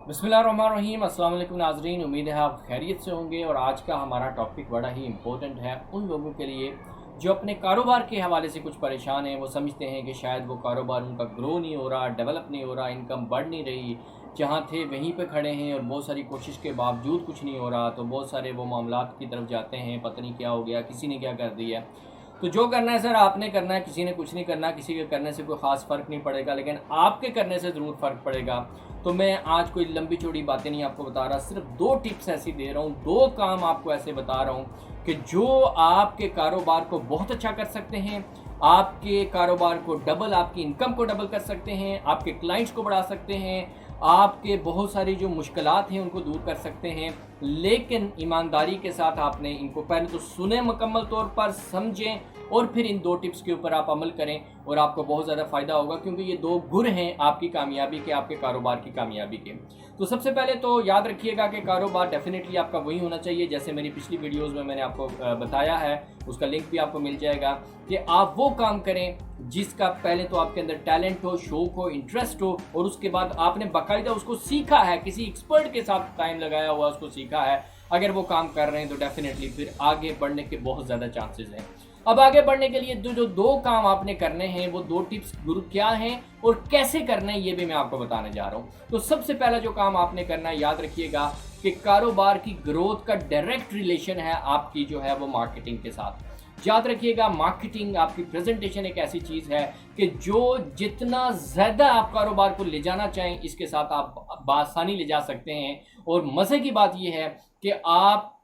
बिस्मिल्लाहिर्रहमानिर्रहीम। अस्सलाम वालेकुम नाज़रीन, उम्मीद है आप खैरियत से होंगे। और आज का हमारा टॉपिक बड़ा ही इम्पोर्टेंट है उन लोगों के लिए जो अपने कारोबार के हवाले से कुछ परेशान हैं। वो समझते हैं कि शायद वो कारोबार उनका ग्रो नहीं हो रहा, डेवलप नहीं हो रहा, इनकम बढ़ नहीं रही, जहाँ थे वहीं पे खड़े हैं और बहुत सारी कोशिश के बावजूद कुछ नहीं हो रहा। तो बहुत सारे वो मामलात की तरफ जाते हैं, पता नहीं क्या हो गया, किसी ने क्या कर दिया। तो जो करना है सर आपने करना है, किसी ने कुछ नहीं करना, किसी के करने से कोई ख़ास फ़र्क नहीं पड़ेगा, लेकिन आपके करने से ज़रूर फ़र्क पड़ेगा। तो मैं आज कोई लंबी चौड़ी बातें नहीं आपको बता रहा, सिर्फ 2 टिप्स ऐसी दे रहा हूँ, 2 काम आपको ऐसे बता रहा हूँ कि जो आपके कारोबार को बहुत अच्छा कर सकते हैं, आपके कारोबार को डबल, आपकी इनकम को डबल कर सकते हैं, आपके क्लाइंट्स को बढ़ा सकते हैं, आपके बहुत सारी जो मुश्किलात हैं उनको दूर कर सकते हैं। लेकिन ईमानदारी के साथ आपने इनको पहले तो सुने, मुकम्मल तौर पर समझें और फिर इन 2 टिप्स के ऊपर आप अमल करें और आपको बहुत ज़्यादा फ़ायदा होगा, क्योंकि ये 2 गुर हैं आपकी कामयाबी के, आपके कारोबार की कामयाबी के। तो सबसे पहले तो याद रखिएगा कि कारोबार डेफिनेटली आपका वही होना चाहिए जैसे मेरी पिछली वीडियोज़ में मैंने आपको बताया है, उसका लिंक भी आपको मिल जाएगा, कि आप वो काम करें जिसका पहले तो आपके अंदर टैलेंट हो, शौक हो, इंटरेस्ट हो, और उसके बाद आपने बाकायदा उसको सीखा है, किसी एक्सपर्ट के साथ टाइम लगाया हुआ उसको सीखा है। अगर वो काम कर रहे हैं तो डेफिनेटली फिर आगे बढ़ने के बहुत ज़्यादा चांसेस हैं। अब आगे बढ़ने के लिए जो 2 काम आपने करने हैं, वो 2 टिप्स गुरु क्या हैं और कैसे करना है, ये भी मैं आपको बताने जा रहा हूँ। तो सबसे पहला जो काम आपने करना है, याद रखिएगा कि कारोबार की ग्रोथ का डायरेक्ट रिलेशन है आपकी जो है वो मार्केटिंग के साथ। याद रखिएगा, मार्केटिंग, आपकी प्रेजेंटेशन एक ऐसी चीज़ है कि जो जितना ज़्यादा आप कारोबार को ले जाना चाहें, इसके साथ आप बआसानी ले जा सकते हैं। और मज़े की बात यह है कि आप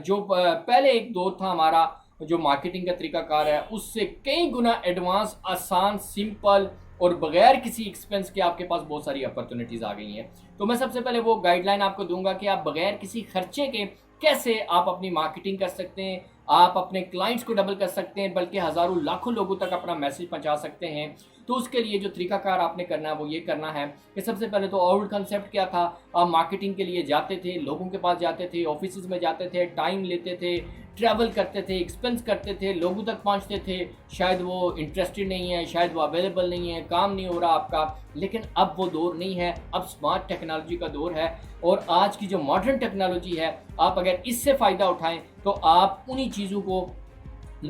जो पहले एक दौर था हमारा, जो मार्केटिंग का तरीकाकार है, उससे कई गुना एडवांस, आसान, सिंपल और बगैर किसी एक्सपेंस के आपके पास बहुत सारी अपॉर्चुनिटीज़ आ गई हैं। तो मैं सबसे पहले वो गाइडलाइन आपको दूंगा कि आप बगैर किसी खर्चे के कैसे आप अपनी मार्केटिंग कर सकते हैं, आप अपने क्लाइंट्स को डबल कर सकते हैं, बल्कि हज़ारों लाखों लोगों तक अपना मैसेज पहुंचा सकते हैं। तो उसके लिए जो तरीकाकार आपने करना है वो ये करना है कि सबसे पहले तो ओल्ड कंसेप्ट क्या था, आप मार्केटिंग के लिए जाते थे, लोगों के पास जाते थे, ऑफिस में जाते थे, टाइम लेते थे, ट्रैवल करते थे, एक्सपेंस करते थे, लोगों तक पहुंचते थे, शायद वो इंटरेस्टेड नहीं है, शायद वो अवेलेबल नहीं है, काम नहीं हो रहा आपका। लेकिन अब वो दौर नहीं है, अब स्मार्ट टेक्नोलॉजी का दौर है। और आज की जो मॉडर्न टेक्नोलॉजी है, आप अगर इससे फ़ायदा उठाएं तो आप उन्हीं चीज़ों को,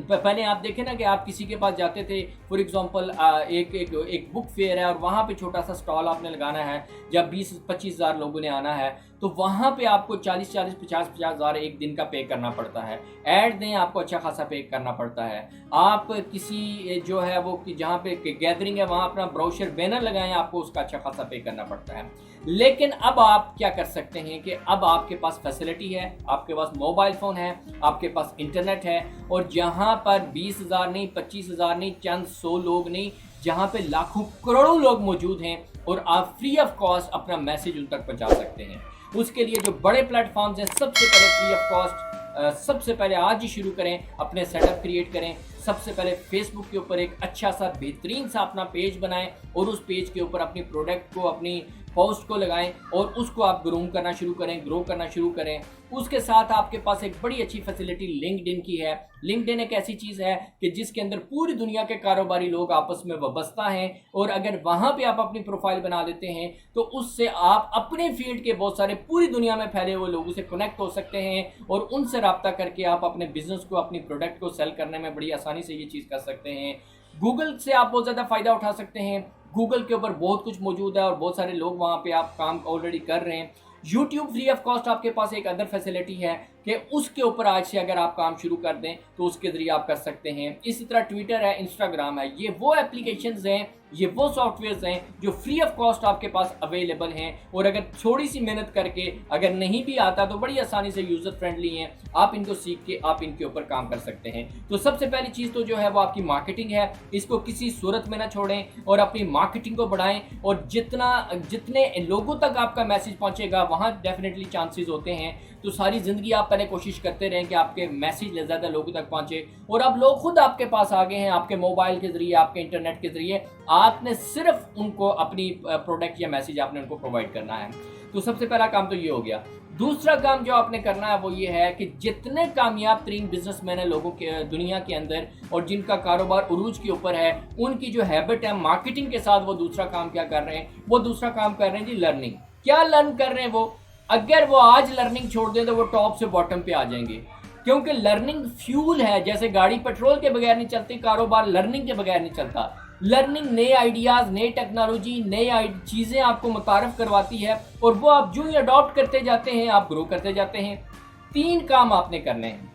पहले आप देखें ना कि आप किसी के पास जाते थे, फॉर एग्जांपल एक बुक फेयर है और वहाँ पे छोटा सा स्टॉल आपने लगाना है, जब 20-25 हज़ार लोगों ने आना है, तो वहाँ पे आपको 40-40, 50-50 हज़ार एक दिन का पे करना पड़ता है। ऐड दें, आपको अच्छा खासा पे करना पड़ता है। आप किसी जो है वो जहाँ पे गैदरिंग है वहाँ अपना ब्रोशर बैनर लगाएं, आपको उसका अच्छा खासा पे करना पड़ता है। लेकिन अब आप क्या कर सकते हैं कि अब आपके पास फैसिलिटी है, आपके पास मोबाइल फ़ोन है, आपके पास इंटरनेट है, और जहाँ पर 20,000 नहीं, 25,000 नहीं, चंद 100 लोग नहीं, जहाँ पे लाखों करोड़ों लोग मौजूद हैं, और आप फ्री ऑफ कॉस्ट अपना मैसेज उन तक पहुँचा सकते हैं। उसके लिए जो बड़े प्लेटफॉर्म्स हैं, सबसे पहले फ्री ऑफ कॉस्ट, सबसे पहले आज ही शुरू करें, अपने सेटअप क्रिएट करें। सबसे पहले फेसबुक के ऊपर एक अच्छा सा बेहतरीन सा अपना पेज बनाएं और उस पेज के ऊपर अपनी प्रोडक्ट को, अपनी पोस्ट को लगाएं और उसको आप ग्रो करना शुरू करें। उसके साथ आपके पास एक बड़ी अच्छी फैसिलिटी लिंक्डइन की है। लिंक्डइन एक ऐसी चीज़ है कि जिसके अंदर पूरी दुनिया के कारोबारी लोग आपस में वाबस्ता हैं, और अगर वहाँ पे आप अपनी प्रोफाइल बना देते हैं तो उससे आप अपने फील्ड के बहुत सारे पूरी दुनिया में फैले हुए लोगों से कनेक्ट हो सकते हैं, और उनसे रब्ता करके आप अपने बिजनेस को, अपनी प्रोडक्ट को सेल करने में बड़ी आसानी से ये चीज़ कर सकते हैं। गूगल से आप बहुत ज़्यादा फ़ायदा उठा सकते हैं। गूगल के ऊपर बहुत कुछ मौजूद है और बहुत सारे लोग वहाँ पे आप काम ऑलरेडी कर रहे हैं। यूट्यूब फ्री ऑफ कॉस्ट आपके पास एक अदर फैसिलिटी है कि उसके ऊपर आज से अगर आप काम शुरू कर दें तो उसके ज़रिए आप कर सकते हैं। इसी तरह ट्विटर है, इंस्टाग्राम है, ये वो एप्लीकेशंस हैं, ये वो सॉफ्टवेयर्स हैं जो फ्री ऑफ कॉस्ट आपके पास अवेलेबल हैं, और अगर थोड़ी सी मेहनत करके, अगर नहीं भी आता तो बड़ी आसानी से यूज़र फ्रेंडली हैं, आप इनको सीख के आप इनके ऊपर काम कर सकते हैं। तो सबसे पहली चीज़ तो जो है वो आपकी मार्केटिंग है, इसको किसी सूरत में ना छोड़ें और अपनी मार्केटिंग को बढ़ाएं, और जितने लोगों तक आपका मैसेज पहुंचेगा वहाँ डेफिनेटली चांसेस होते हैं। तो सारी ज़िंदगी आप पहले कोशिश करते रहें कि आपके मैसेज ज़्यादा लोगों तक पहुंचे, और अब लोग खुद आपके पास आ गए हैं, आपके मोबाइल के ज़रिए, आपके इंटरनेट के ज़रिए। आपने सिर्फ उनको अपनी प्रोडक्ट या मैसेज आपने उनको प्रोवाइड करना है। तो सबसे पहला काम तो ये हो गया। दूसरा काम जो आपने करना है वो ये है कि जितने कामयाब तरीन बिजनेसमैन है लोगों के दुनिया के अंदर, और जिनका कारोबार उरूज के ऊपर है, उनकी जो हैबिट है मार्केटिंग के साथ, वो दूसरा काम क्या कर रहे हैं, वो दूसरा काम कर रहे हैं जी लर्निंग। क्या लर्न कर रहे हैं वो। अगर वो आज लर्निंग छोड़ दें तो वो टॉप से बॉटम पे आ जाएंगे, क्योंकि लर्निंग फ्यूल है। जैसे गाड़ी पेट्रोल के बगैर नहीं चलती, कारोबार लर्निंग के बगैर नहीं चलता। लर्निंग नए आइडियाज, नई टेक्नोलॉजी, नई चीजें आपको मुतारफ करवाती है, और वो आप जो ही अडॉप्ट करते जाते हैं आप ग्रो करते जाते हैं। 3 काम आपने करने हैं,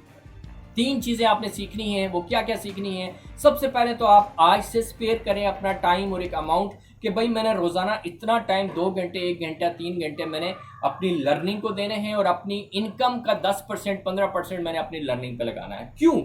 3 चीजें आपने सीखनी है। वो क्या क्या सीखनी है? सबसे पहले तो आप आज से स्पेयर करें अपना टाइम और एक अमाउंट कि भाई मैंने रोजाना इतना टाइम, 2 घंटे, 1 घंटा, 3 घंटे मैंने अपनी लर्निंग को देने हैं, और अपनी इनकम का 10%, 15% मैंने अपनी लर्निंग पे लगाना है। क्यों?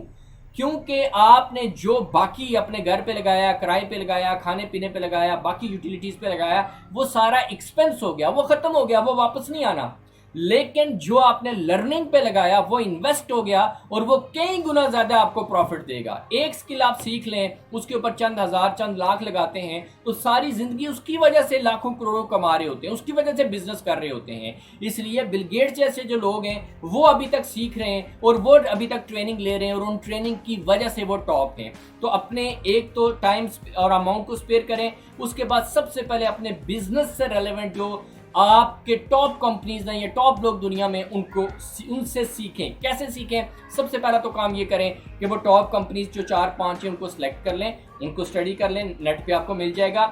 क्योंकि आपने जो बाकी अपने घर पे लगाया, किराए पे लगाया, खाने पीने पे लगाया, बाकी यूटिलिटीज पे लगाया, वो सारा एक्सपेंस हो गया, वो खत्म हो गया, वो वापस नहीं आना। लेकिन जो आपने लर्निंग पे लगाया वो इन्वेस्ट हो गया, और वो कई गुना ज्यादा आपको प्रॉफिट देगा। एक स्किल आप सीख लें, उसके ऊपर चंद हजार, चंद लाख लगाते हैं, तो सारी जिंदगी उसकी वजह से लाखों करोड़ों कमा रहे होते हैं, उसकी वजह से बिजनेस कर रहे होते हैं। इसलिए बिल गेट्स जैसे जो लोग हैं वो अभी तक सीख रहे हैं, और वो अभी तक ट्रेनिंग ले रहे हैं, और उन ट्रेनिंग की वजह से वो टॉप हैं। तो अपने एक तो टाइम और अमाउंट को स्पेयर करें, उसके बाद सबसे पहले अपने बिजनेस से रेलेवेंट जो आपके टॉप कंपनीज हैं, ये टॉप लोग दुनिया में, उनसे सीखें। कैसे सीखें? सबसे पहला तो काम ये करें कि वो टॉप कंपनीज जो 4-5 हैं उनको सिलेक्ट कर लें, उनको स्टडी कर लें, नेट पे आपको मिल जाएगा।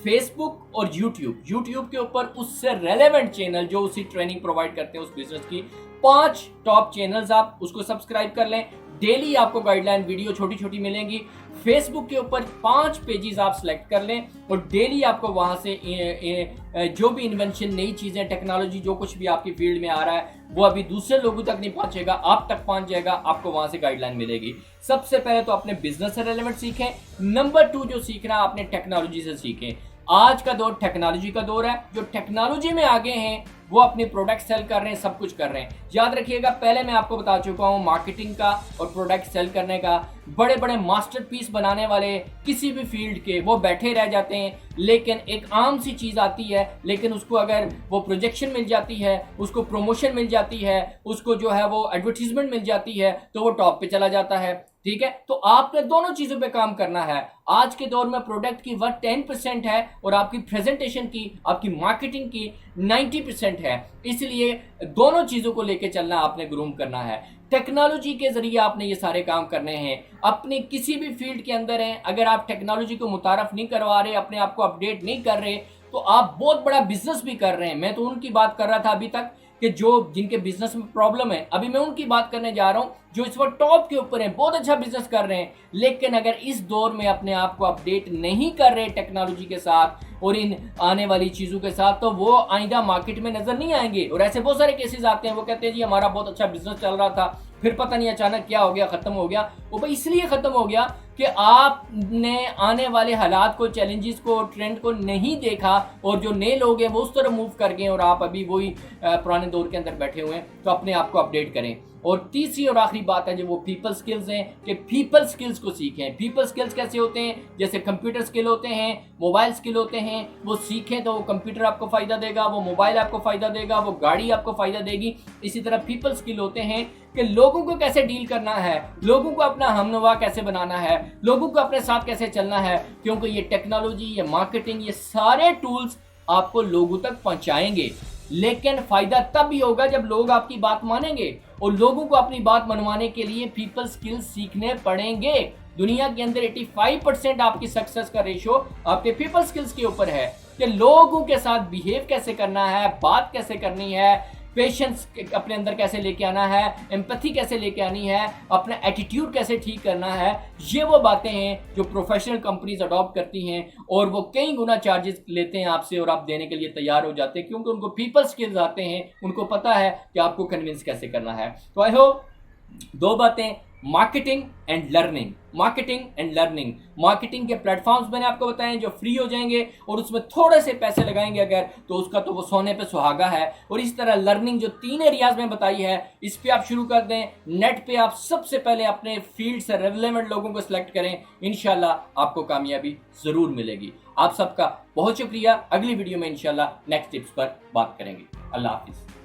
फेसबुक और यूट्यूब के ऊपर उससे रेलेवेंट चैनल जो उसी ट्रेनिंग प्रोवाइड करते हैं उस बिजनेस की, 5 टॉप चैनल्स आप उसको सब्सक्राइब कर लें। डेली आपको गाइडलाइन वीडियो छोटी छोटी मिलेंगी। फेसबुक के ऊपर 5 पेजेस आप सिलेक्ट कर लें, और डेली आपको वहां से जो भी इन्वेंशन, नई चीजें, टेक्नोलॉजी, जो कुछ भी आपकी फील्ड में आ रहा है वो अभी दूसरे लोगों तक नहीं पहुंचेगा, आप तक पहुंच जाएगा, आपको वहां से गाइडलाइन मिलेगी। सबसे पहले तो अपने बिजनेस से रेलेवेंट सीखें। नंबर 2 जो सीखना है आपने टेक्नोलॉजी से सीखें। आज का दौर टेक्नोलॉजी का दौर है। जो टेक्नोलॉजी में आगे हैं वो अपने प्रोडक्ट सेल कर रहे हैं, सब कुछ कर रहे हैं। याद रखिएगा, पहले मैं आपको बता चुका हूं मार्केटिंग का और प्रोडक्ट सेल करने का। बड़े बड़े मास्टरपीस बनाने वाले किसी भी फील्ड के वो बैठे रह जाते हैं, लेकिन एक आम सी चीज आती है, लेकिन उसको अगर वो प्रोजेक्शन मिल जाती है, उसको प्रमोशन मिल जाती है, उसको जो है वो एडवर्टीजमेंट मिल जाती है, तो वो टॉप पे चला जाता है। ठीक है, तो आपने दोनों चीजों पे काम करना है। आज के दौर में प्रोडक्ट की वर्थ 10% है, और आपकी प्रेजेंटेशन की, आपकी मार्केटिंग की 90% है। इसलिए दोनों चीजों को लेकर चलना, आपने ग्रूम करना है। टेक्नोलॉजी के जरिए आपने ये सारे काम करने हैं। अपने किसी भी फील्ड के अंदर हैं, अगर आप टेक्नोलॉजी को मुतारफ नहीं करवा रहे, अपने आप को अपडेट नहीं कर रहे, तो आप बहुत बड़ा बिजनेस भी कर रहे हैं। मैं तो उनकी बात कर रहा था अभी तक कि जो जिनके बिजनेस में प्रॉब्लम है, अभी मैं उनकी बात करने जा रहा हूं जो इस वक्त टॉप के ऊपर हैं, बहुत अच्छा बिजनेस कर रहे हैं, लेकिन अगर इस दौर में अपने आप को अपडेट नहीं कर रहे टेक्नोलॉजी के साथ और इन आने वाली चीजों के साथ, तो वो आइंदा मार्केट में नजर नहीं आएंगे। और ऐसे बहुत सारे केसेस आते हैं, वो कहते हैं जी हमारा बहुत अच्छा बिजनेस चल रहा था, फिर पता नहीं अचानक क्या हो गया, खत्म हो गया। वो भाई इसलिए खत्म हो गया कि आपने आने वाले हालात को, चैलेंजेस को, ट्रेंड को नहीं देखा, और जो नए लोग हैं वो उस तरह मूव कर गए, और आप अभी वही पुराने दौर के अंदर बैठे हुए हैं। तो अपने आप को अपडेट करें। और तीसरी और आखिरी बात है जो वो पीपल स्किल्स हैं, कि पीपल स्किल्स को सीखें। पीपल स्किल्स कैसे होते हैं? जैसे कंप्यूटर स्किल होते हैं, मोबाइल स्किल होते हैं, वो सीखें तो वो कंप्यूटर आपको फायदा देगा, वो मोबाइल आपको फायदा देगा, वो गाड़ी आपको फायदा देगी। इसी तरह पीपल स्किल होते हैं कि लोगों को कैसे डील करना है, लोगों को अपना हमनवा कैसे बनाना है, लोगों को अपने साथ कैसे चलना है, क्योंकि ये टेक्नोलॉजी, ये मार्केटिंग, ये सारे टूल्स आपको लोगों तक पहुंचाएंगे। लेकिन फायदा तब भी होगा जब लोग आपकी बात मानेंगे, और लोगों को अपनी बात मनवाने के लिए पीपल स्किल्स सीखने पड़ेंगे। दुनिया के अंदर 85% आपकी सक्सेस का रेशो आपके पीपल स्किल्स के ऊपर है, कि लोगों के साथ बिहेव कैसे करना है, बात कैसे करनी है, पेशेंस अपने अंदर कैसे लेके आना है, एम्पैथी कैसे लेके आनी है, अपना एटीट्यूड कैसे ठीक करना है। ये वो बातें हैं जो प्रोफेशनल कंपनीज अडॉप्ट करती हैं, और वो कई गुना चार्जेस लेते हैं आपसे, और आप देने के लिए तैयार हो जाते हैं, क्योंकि उनको पीपल स्किल्स आते हैं, उनको पता है कि आपको कन्विंस कैसे करना है। तो आई होप 2 बातें, marketing and learning. Marketing and learning, marketing के प्लेटफॉर्म्स मैंने आपको बताए जो फ्री हो जाएंगे, और उसमें थोड़े से पैसे लगाएंगे अगर, तो उसका तो वो सोने पे सुहागा है। और इस तरह लर्निंग जो 3 एरियाज में बताई है, इस पे आप शुरू कर दें। नेट पे आप सबसे पहले अपने फील्ड से रेलेवेंट लोगों को सिलेक्ट करें, इंशाल्लाह आपको कामयाबी जरूर मिलेगी। आप सबका बहुत शुक्रिया। अगली वीडियो में इंशाल्लाह नेक्स्ट टिप्स पर बात करेंगे। अल्लाह हाफिज।